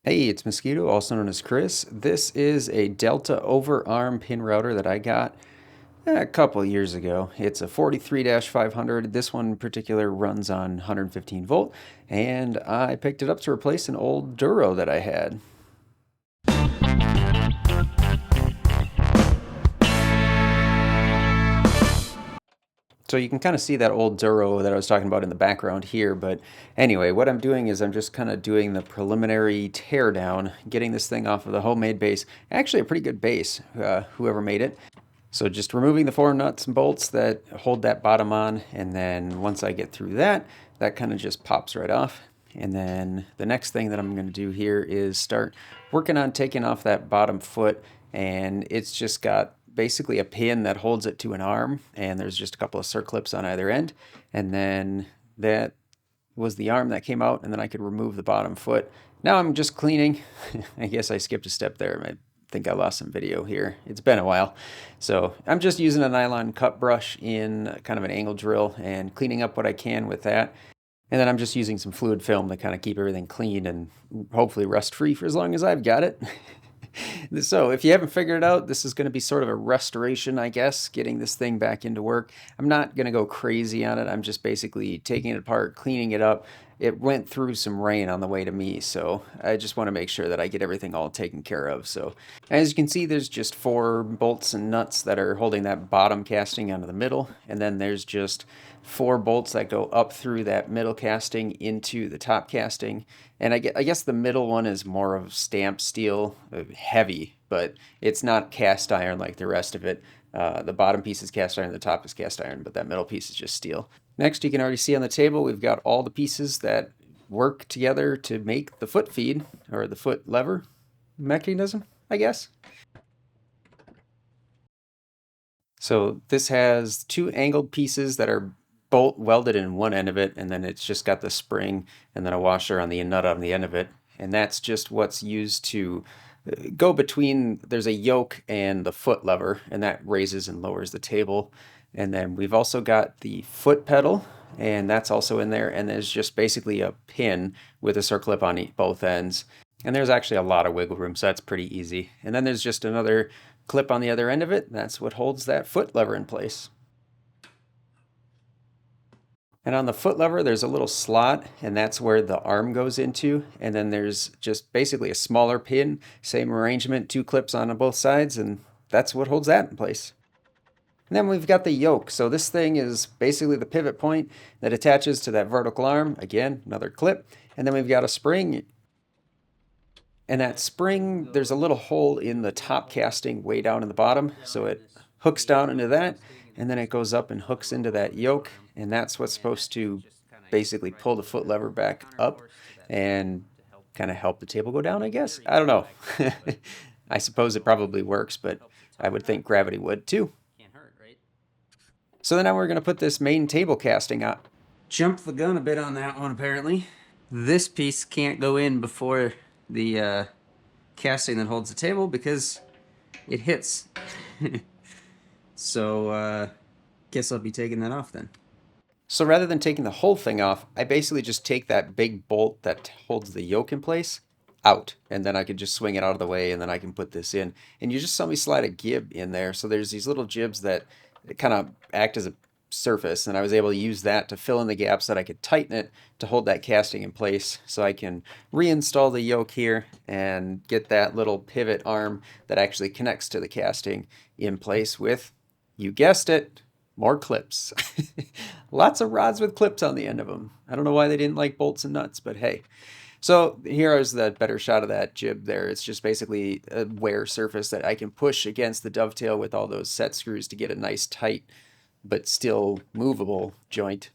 Hey, it's Mosquito, also known as Chris. This is a Delta Overarm pin router that I got a couple years ago. It's a 43-500. This one in particular runs on 115 volt, and I picked it up to replace an old Duro that I had. So you can kind of see that old Duro that I was talking about in the background here, but anyway, what I'm doing is I'm just kind of doing the preliminary tear down, getting this thing off of the homemade base. Actually a pretty good base, whoever made it. So just removing the four nuts and bolts that hold that bottom on, and then once I get through that, that kind of just pops right off. And then the next thing that I'm going to do here is start working on taking off that bottom foot, and it's just got basically a pin that holds it to an arm, and there's just a couple of circlips on either end, and then that was the arm that came out, and then I could remove the bottom foot. Now I'm just cleaning. I guess I skipped a step there. I think I lost some video here. It's been a while. So I'm just using a nylon cut brush in kind of an angle drill and cleaning up what I can with that. And then I'm just using some fluid film to kind of keep everything clean and hopefully rust free for as long as I've got it. So if you haven't figured it out, this is going to be sort of a restoration, I guess, getting this thing back into work. I'm not going to go crazy on it. I'm just basically taking it apart, cleaning it up. It went through some rain on the way to me, so I just want to make sure that I get everything all taken care of. So as you can see, there's just four bolts and nuts that are holding that bottom casting onto the middle, and then there's just four bolts that go up through that middle casting into the top casting. And I guess the middle one is more of stamped steel, heavy, but it's not cast iron like the rest of it. The bottom piece is cast iron, the top is cast iron, but that middle piece is just steel. Next, you can already see on the table, we've got all the pieces that work together to make the foot feed, or the foot lever mechanism, I guess. So this has two angled pieces that are bolt welded in one end of it, and then it's just got the spring and then a washer on the nut on the end of it. And that's just what's used to go between, there's a yoke and the foot lever, and that raises and lowers the table. And then we've also got the foot pedal, and that's also in there. And there's just basically a pin with a circlip on both ends. And there's actually a lot of wiggle room, so that's pretty easy. And then there's just another clip on the other end of it. That's what holds that foot lever in place. And on the foot lever, there's a little slot, and that's where the arm goes into. And then there's just basically a smaller pin, same arrangement, two clips on both sides, and that's what holds that in place. And then we've got the yoke. So this thing is basically the pivot point that attaches to that vertical arm. Again, another clip. And then we've got a spring. And that spring, there's a little hole in the top casting way down in the bottom. So it hooks down into that, and then it goes up and hooks into that yoke. And that's what's supposed to basically pull the foot lever back up and kind of help the table go down, I guess. I don't know. I suppose it probably works, but I would think gravity would too. So then now we're going to put this main table casting up. Jumped the gun a bit on that one, apparently. This piece can't go in before the casting that holds the table because it hits. So guess I'll be taking that off then. So rather than taking the whole thing off, I basically just take that big bolt that holds the yoke in place out, and then I can just swing it out of the way, and then I can put this in. And you just saw me slide a gib in there, so there's these little jibs that kind of act as a surface, and I was able to use that to fill in the gaps so that I could tighten it to hold that casting in place, so I can reinstall the yoke here and get that little pivot arm that actually connects to the casting in place with, you guessed it, more clips. Lots of rods with clips on the end of them. I don't know why they didn't like bolts and nuts, but hey. So here is the better shot of that jib there. It's just basically a wear surface that I can push against the dovetail with all those set screws to get a nice tight but still movable joint.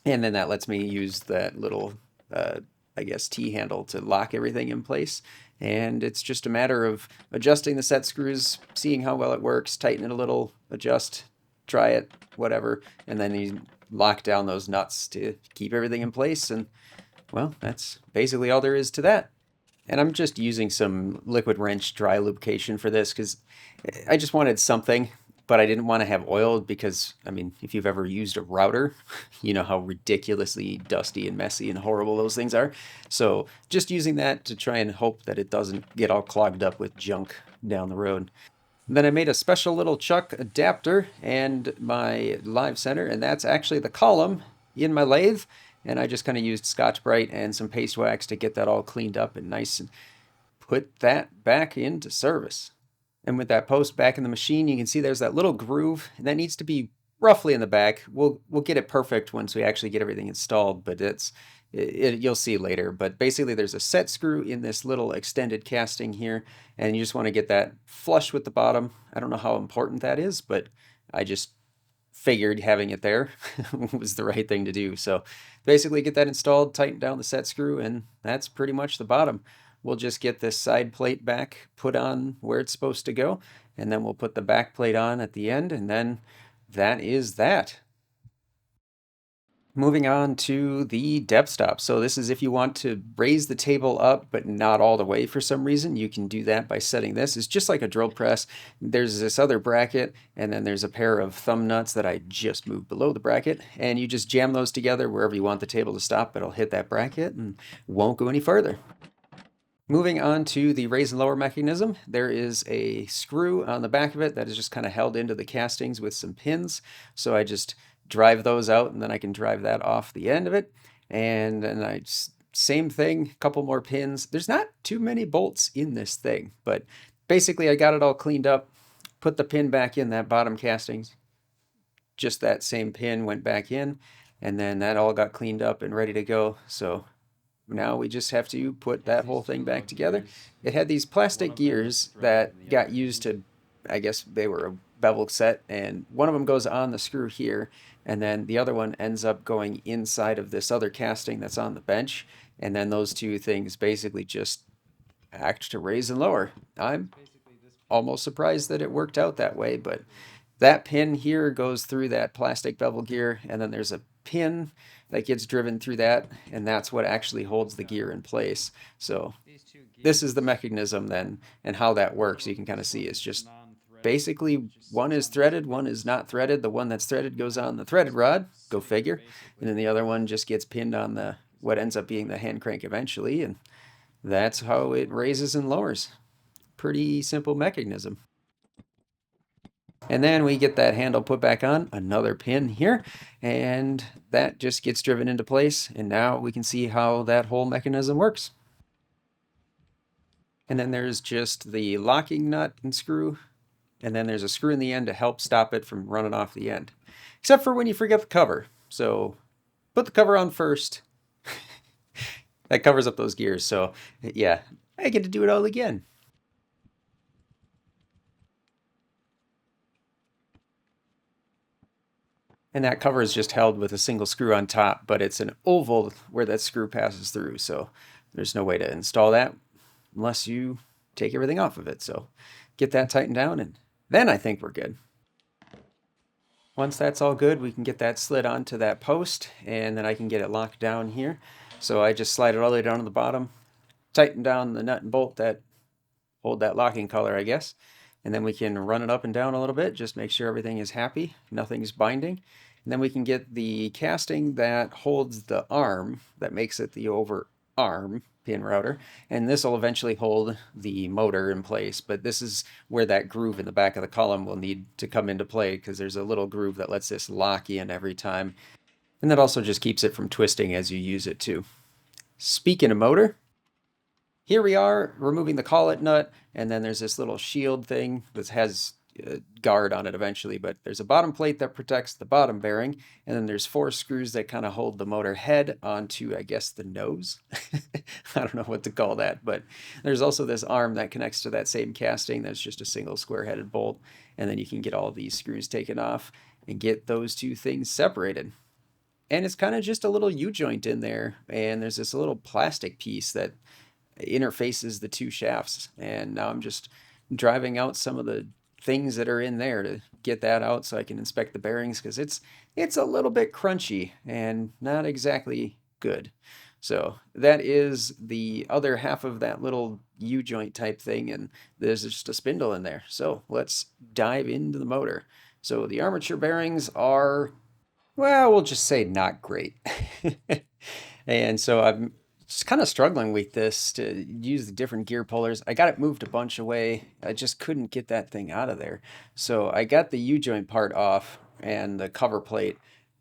And then that lets me use that little, I guess, T-handle to lock everything in place. And it's just a matter of adjusting the set screws, seeing how well it works, tighten it a little, adjust, try it, whatever, and then you lock down those nuts to keep everything in place. And well, that's basically all there is to that. And I'm just using some liquid wrench dry lubrication for this because I just wanted something. but I didn't want to have oil because, I mean, if you've ever used a router, you know how ridiculously dusty and messy and horrible those things are. So just using that to try and hope that it doesn't get all clogged up with junk down the road. And then I made a special little chuck adapter and my live center, and that's actually the column in my lathe. And I just kind of used Scotch-Brite and some paste wax to get that all cleaned up and nice and put that back into service. And with that post back in the machine, you can see there's that little groove, and that needs to be roughly in the back. We'll get it perfect once we actually get everything installed, but you'll see later. But basically, there's a set screw in this little extended casting here, and you just want to get that flush with the bottom. I don't know how important that is, but I just figured having it there was the right thing to do. So basically get that installed, tighten down the set screw, and that's pretty much the bottom. We'll just get this side plate back put on where it's supposed to go, and then we'll put the back plate on at the end, and then that is that. Moving on to the depth stop. So this is if you want to raise the table up, but not all the way for some reason, you can do that by setting this. It's just like a drill press. There's this other bracket, and then there's a pair of thumb nuts that I just moved below the bracket, and you just jam those together wherever you want the table to stop. It'll hit that bracket and won't go any further. Moving on to the raise and lower mechanism, there is a screw on the back of it that is just kind of held into the castings with some pins. So I just drive those out, and then I can drive that off the end of it. And then same thing, a couple more pins. There's not too many bolts in this thing, but basically I got it all cleaned up, put the pin back in that bottom castings. Just that same pin went back in, and then that all got cleaned up and ready to go. So now we just have to put that whole thing back together. It had these plastic gears that got used to, I guess they were a bevel set, and one of them goes on the screw here, and then the other one ends up going inside of this other casting that's on the bench, and then those two things basically just act to raise and lower. I'm almost surprised that it worked out that way, but that pin here goes through that plastic bevel gear, and then there's a pin that gets driven through that, and that's what actually holds the gear in place. So this is the mechanism then, and how that works. You can kind of see it's just basically one is threaded, one is not threaded. The one that's threaded goes on the threaded rod, go figure, and then the other one just gets pinned on the what ends up being the hand crank eventually, and that's how it raises and lowers. Pretty simple mechanism. And then we get that handle put back on, another pin here, and that just gets driven into place. And now we can see how that whole mechanism works. And then there's just the locking nut and screw, and then there's a screw in the end to help stop it from running off the end. Except for when you forget the cover. So put the cover on first. That covers up those gears. So yeah, I get to do it all again. And that cover is just held with a single screw on top, but it's an oval where that screw passes through. So there's no way to install that unless you take everything off of it. So get that tightened down, and then I think we're good. Once that's all good, we can get that slid onto that post, and then I can get it locked down here. So I just slide it all the way down to the bottom, tighten down the nut and bolt that hold that locking collar, I guess. And then we can run it up and down a little bit, just make sure everything is happy, nothing's binding. And then we can get the casting that holds the arm, that makes it the overarm pin router, and this will eventually hold the motor in place. But this is where that groove in the back of the column will need to come into play, because there's a little groove that lets this lock in every time. And that also just keeps it from twisting as you use it too. Speaking of motor, here we are removing the collet nut, and then there's this little shield thing that has a guard on it eventually, but there's a bottom plate that protects the bottom bearing, and then there's 4 screws that kind of hold the motor head onto, I guess, the nose. I don't know what to call that, but there's also this arm that connects to that same casting that's just a single square-headed bolt, and then you can get all these screws taken off and get those two things separated. And it's kind of just a little U-joint in there, and there's this little plastic piece that interfaces the two shafts, and now I'm just driving out some of the things that are in there to get that out so I can inspect the bearings, because it's a little bit crunchy and not exactly good. So that is the other half of that little U-joint type thing, and there's just a spindle in there. So let's dive into the motor. So the armature bearings are, well, we'll just say not great. And so I'm just kind of struggling with this to use the different gear pullers. I got it moved a bunch away. I just couldn't get that thing out of there. So I got the U-joint part off and the cover plate,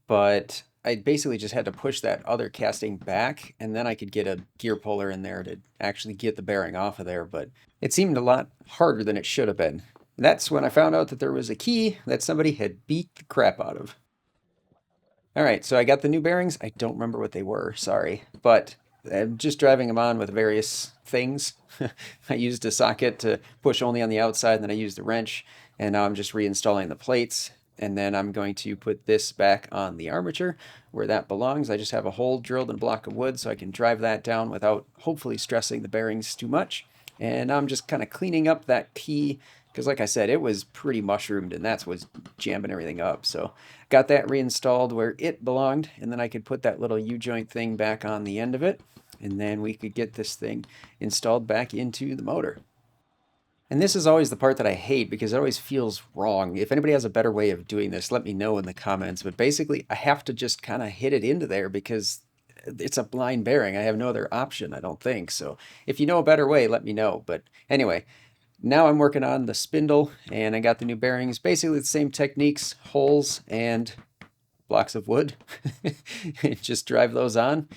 but I basically just had to push that other casting back, and then I could get a gear puller in there to actually get the bearing off of there. But it seemed a lot harder than it should have been. That's when I found out that there was a key that somebody had beat the crap out of. All right, so I got the new bearings. I don't remember what they were, sorry. But I'm just driving them on with various things. I used a socket to push only on the outside, and then I used the wrench. And now I'm just reinstalling the plates. And then I'm going to put this back on the armature where that belongs. I just have a hole drilled in a block of wood so I can drive that down without hopefully stressing the bearings too much. And I'm just kind of cleaning up that key because like I said, it was pretty mushroomed and that's what's jamming everything up. So got that reinstalled where it belonged, and then I could put that little U-joint thing back on the end of it, and then we could get this thing installed back into the motor. And this is always the part that I hate because it always feels wrong. If anybody has a better way of doing this, let me know in the comments. But basically, I have to just kind of hit it into there because it's a blind bearing. I have no other option, I don't think. So if you know a better way, let me know. But anyway, now I'm working on the spindle, and I got the new bearings. Basically the same techniques, holes and blocks of wood. Just drive those on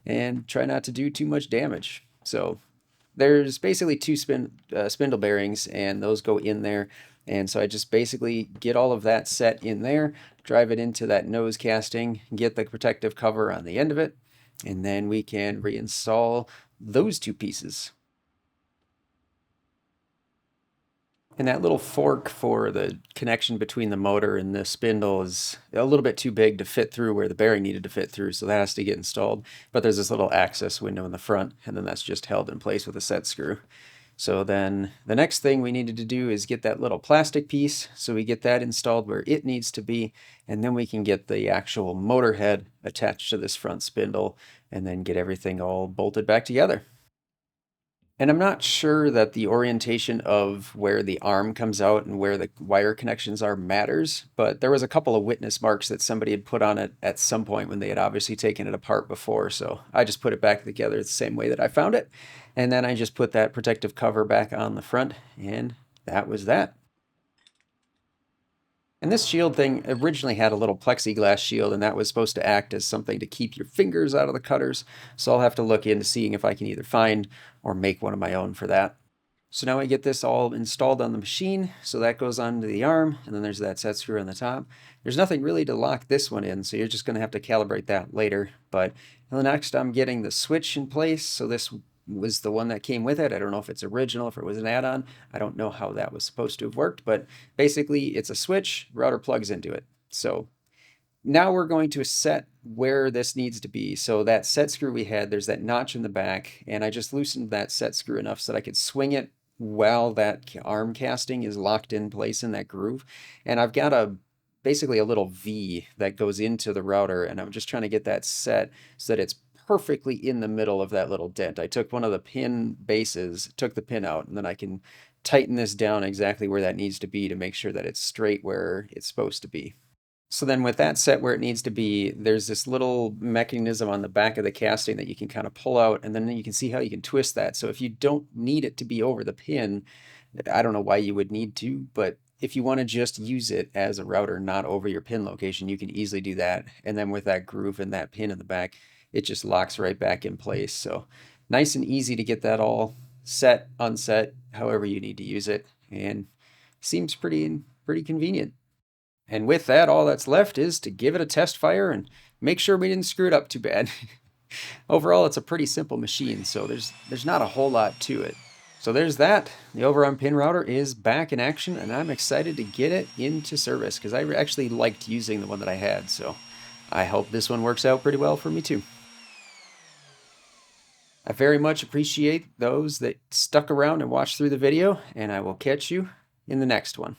and try not to do too much damage. So there's basically two spindle bearings, and those go in there. And so I just basically get all of that set in there, drive it into that nose casting, get the protective cover on the end of it, and then we can reinstall those two pieces. And that little fork for the connection between the motor and the spindle is a little bit too big to fit through where the bearing needed to fit through, so that has to get installed. But there's this little access window in the front, and then that's just held in place with a set screw. So then the next thing we needed to do is get that little plastic piece, so we get that installed where it needs to be, and then we can get the actual motor head attached to this front spindle, and then get everything all bolted back together. And I'm not sure that the orientation of where the arm comes out and where the wire connections are matters, but there was a couple of witness marks that somebody had put on it at some point when they had obviously taken it apart before. So I just put it back together the same way that I found it. And then I just put that protective cover back on the front, and that was that. And this shield thing originally had a little plexiglass shield, and that was supposed to act as something to keep your fingers out of the cutters. So I'll have to look into seeing if I can either find or make one of my own for that. So now I get this all installed on the machine. So that goes onto the arm, and then there's that set screw on the top. There's nothing really to lock this one in, so you're just going to have to calibrate that later. But next I'm getting the switch in place. So this was the one that came with it. I don't know if it's original, if it was an add-on. I don't know how that was supposed to have worked, but basically it's a switch, router plugs into it. So now we're going to set where this needs to be. So that set screw we had, there's that notch in the back, and I just loosened that set screw enough so that I could swing it while that arm casting is locked in place in that groove. And I've got basically a little V that goes into the router, and I'm just trying to get that set so that it's perfectly in the middle of that little dent. I took one of the pin bases, took the pin out, and then I can tighten this down exactly where that needs to be to make sure that it's straight where it's supposed to be. So then with that set where it needs to be, there's this little mechanism on the back of the casting that you can kind of pull out, and then you can see how you can twist that. So if you don't need it to be over the pin, I don't know why you would need to, but if you want to just use it as a router, not over your pin location, you can easily do that. And then with that groove and that pin in the back, it just locks right back in place. So nice and easy to get that all set, unset, however you need to use it, and seems pretty convenient. And with that, all that's left is to give it a test fire and make sure we didn't screw it up too bad. Overall, it's a pretty simple machine, so there's not a whole lot to it. So there's that. The Overarm pin router is back in action, and I'm excited to get it into service because I actually liked using the one that I had, so I hope this one works out pretty well for me too. I very much appreciate those that stuck around and watched through the video, and I will catch you in the next one.